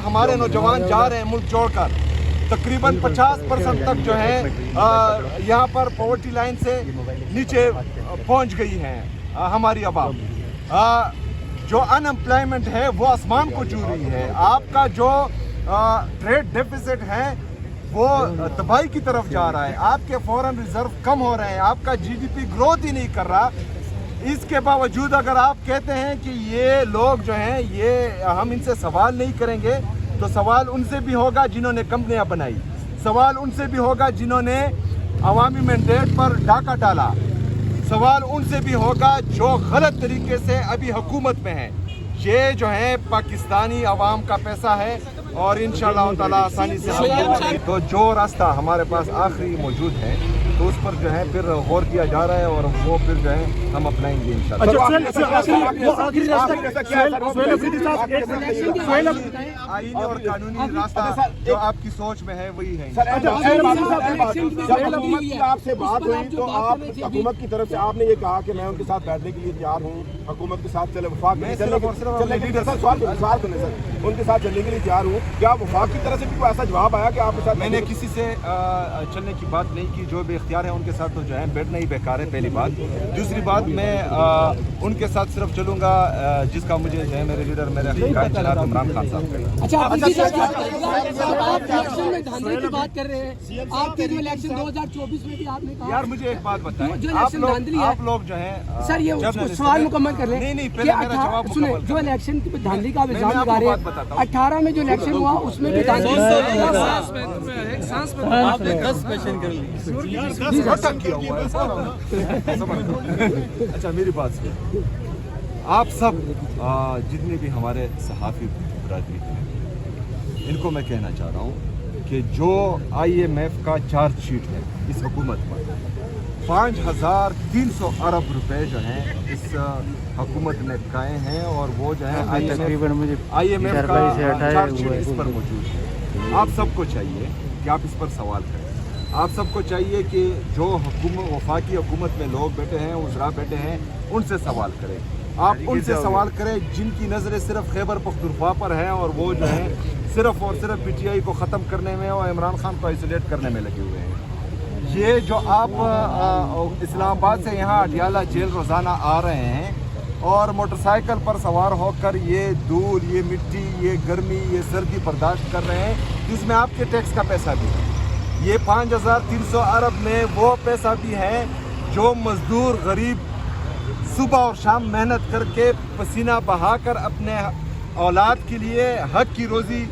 ہمارے نوجوان جا رہے ہیں ملک چھوڑ کر، تقریباً 50% تک جو ہے یہاں پر پاورٹی لائن سے نیچے پہنچ گئی ہیں ہماری عوام۔ جو ان امپلائمنٹ ہے وہ آسمان کو چھو رہی ہے۔ آپ کا جو ٹریڈ ڈیفیسٹ ہے وہ تباہی کی طرف جا رہا ہے۔ آپ کے فورن ریزرو کم ہو رہے ہیں، آپ کا جی ڈی پی گروتھ ہی نہیں کر رہا۔ اس کے باوجود اگر آپ کہتے ہیں کہ یہ لوگ جو ہیں یہ ہم ان سے سوال نہیں کریں گے، تو سوال ان سے بھی ہوگا جنہوں نے کمپنیاں بنائی، سوال ان سے بھی ہوگا جنہوں نے عوامی مینڈیٹ پر ڈاکہ ڈالا، سوال ان سے بھی ہوگا جو غلط طریقے سے ابھی حکومت میں ہیں۔ یہ جو ہے پاکستانی عوام کا پیسہ ہے اور انشاءاللہ تعالی آسانی سے تو جو راستہ ہمارے پاس آخری موجود ہے تو اس پر جو ہے پھر غور کیا جا رہا ہے اور وہ پھر جو ہے ہم اپنائیں گے انشاءاللہ۔ آئینی اور قانونی راستہ جو آپ کی سوچ میں ہے وہی ہے۔ جب آپ سے بات ہوئی تو آپ حکومت کی طرف سے آپ نے یہ کہا کہ میں ان کے ساتھ بیٹھنے کے لیے تیار ہوں، حکومت کے ساتھ وفاق ان کے ساتھ چلنے کے لیے تیار ہوں۔ کیا وفاق کی طرف سے بھی کوئی ایسا جواب آیا کہ آپ کے ساتھ؟ میں نے کسی سے چلنے کی بات نہیں کی، جو بے اختیار ہیں ان کے ساتھ تو جو ہے بیٹھنا ہی بیکار ہے، پہلی بات۔ دوسری بات میں ان کے ساتھ صرف چلوں گا جس کا مجھے جو ہے میرے لیڈر میرے قائد جناب عمران خان صاحب کا۔ اچھا آپ الیکشن میں دھاندلی کی بات کر رہے ہیں، آپ کے جو الیکشن 2024 میں بھی آپ نے کہا۔ یار مجھے ایک بات بتائیں، جو الیکشن دھاندلی ہے آپ لوگ جو ہیں سر یہ سوال مکمل کر لیں۔ نہیں پہلے میرا جواب سنیں، جو الیکشن کی دھاندلی کا الزام لگا رہے ہیں 18 میں جو الیکشن ہوا اس میں بھی دھاندلی۔ اچھا میری بات سنیں، آپ سب جتنے بھی ہمارے صحافی برادری ہیں ان کو میں کہنا چاہ رہا ہوں کہ جو IMF کا چارج شیٹ ہے اس حکومت پر 5300 ارب روپے جو ہیں اس حکومت نے کھائے ہیں اور وہ جو ہے IMF کا چارج شیٹ اس پر موجود ہے۔ آپ سب کو چاہیے کہ آپ اس پر سوال کریں۔ آپ سب کو چاہیے کہ جو وفاقی حکومت میں لوگ بیٹھے ہیں، وزراء بیٹھے ہیں، ان سے سوال کریں۔ آپ ان سے سوال کریں جن کی نظریں صرف خیبر پختونخوا پر ہیں اور وہ جو ہیں صرف اور صرف PTI کو ختم کرنے میں اور عمران خان کو آئسولیٹ کرنے میں لگے ہوئے ہیں۔ یہ جو آپ اسلام آباد سے یہاں اٹیالہ جیل روزانہ آ رہے ہیں اور موٹر سائیکل پر سوار ہو کر یہ دھول، یہ مٹی، یہ گرمی، یہ سردی برداشت کر رہے ہیں، جس میں آپ کے ٹیکس کا پیسہ بھی ہے۔ یہ 5300 ارب میں وہ پیسہ بھی ہے جو مزدور غریب صبح اور شام محنت کر کے پسینہ بہا کر اپنے اولاد کے لیے حق کی روزی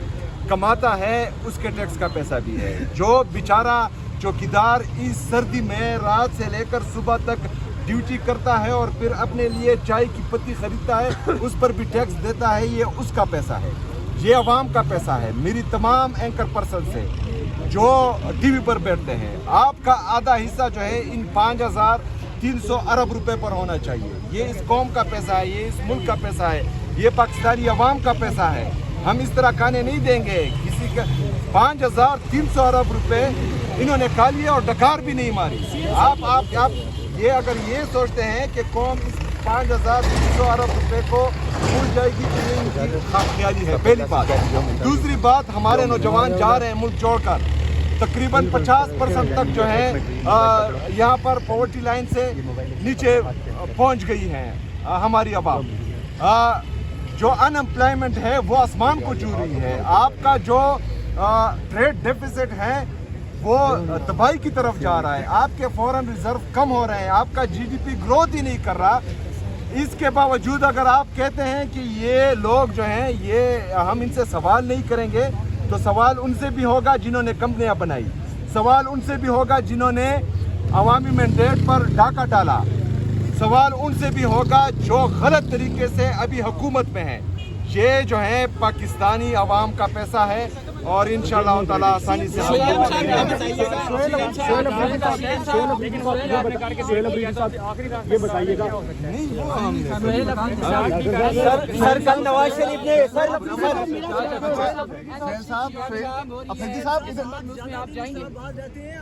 کماتا ہے، اس کے ٹیکس کا پیسہ بھی ہے۔ جو بیچارہ چوکیدار اس سردی میں رات سے لے کر صبح تک ڈیوٹی کرتا ہے اور پھر اپنے لیے چائے کی پتی خریدتا ہے، اس پر بھی ٹیکس دیتا ہے، یہ اس کا پیسہ ہے، یہ عوام کا پیسہ ہے۔ میری تمام اینکر پرسن سے جو ٹی وی پر بیٹھتے ہیں، آپ کا آدھا حصہ جو ہے ان 5300 ارب روپے پر ہونا چاہیے۔ یہ اس قوم کا پیسہ ہے، یہ اس ملک کا پیسہ ہے، یہ پاکستانی عوام کا پیسہ ہے۔ ہم اس طرح کھانے نہیں دیں گے کسی کا۔ 5300 ارب روپے انہوں نے کھا لیے اور ڈکار بھی نہیں ماری۔ آپ یہ اگر یہ سوچتے ہیں کہ قوم اس 5300 ارب روپے کو بھول جائے گی تو یہ ان کی خیالی ہے، پہلی بات۔ دوسری بات، ہمارے نوجوان جا رہے ہیں ملک چھوڑ کر، تقریباً 50% تک جو ہے یہاں پر پاورٹی لائن سے نیچے پہنچ گئی ہیں ہماری عوام۔ جو ان امپلائمنٹ ہے وہ آسمان کو چھو رہی ہے۔ آپ کا جو ٹریڈ ڈیفیسٹ ہے وہ تباہی کی طرف جا رہا ہے۔ آپ کے فورن ریزرو کم ہو رہے ہیں، آپ کا جی ڈی پی گروتھ ہی نہیں کر رہا۔ اس کے باوجود اگر آپ کہتے ہیں کہ یہ لوگ جو ہیں یہ ہم ان سے سوال نہیں کریں گے، تو سوال ان سے بھی ہوگا جنہوں نے کمپنیاں بنائی، سوال ان سے بھی ہوگا جنہوں نے عوامی مینڈیٹ پر ڈاکہ ڈالا، سوال ان سے بھی ہوگا جو غلط طریقے سے ابھی حکومت میں ہیں۔ یہ جو ہے پاکستانی عوام کا پیسہ ہے اور انشاءاللہ تعالی آسانی سے یہ بتائیے گا سر کل نواز شریف نے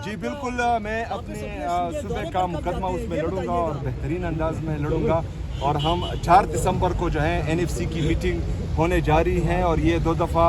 جی بالکل، میں اپنے صوبے کا مقدمہ اس میں لڑوں گا اور بہترین انداز میں لڑوں گا، اور ہم 4 دسمبر کو جو ہے NFC کی میٹنگ ہونے جا رہی ہیں اور یہ 2 دفعہ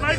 20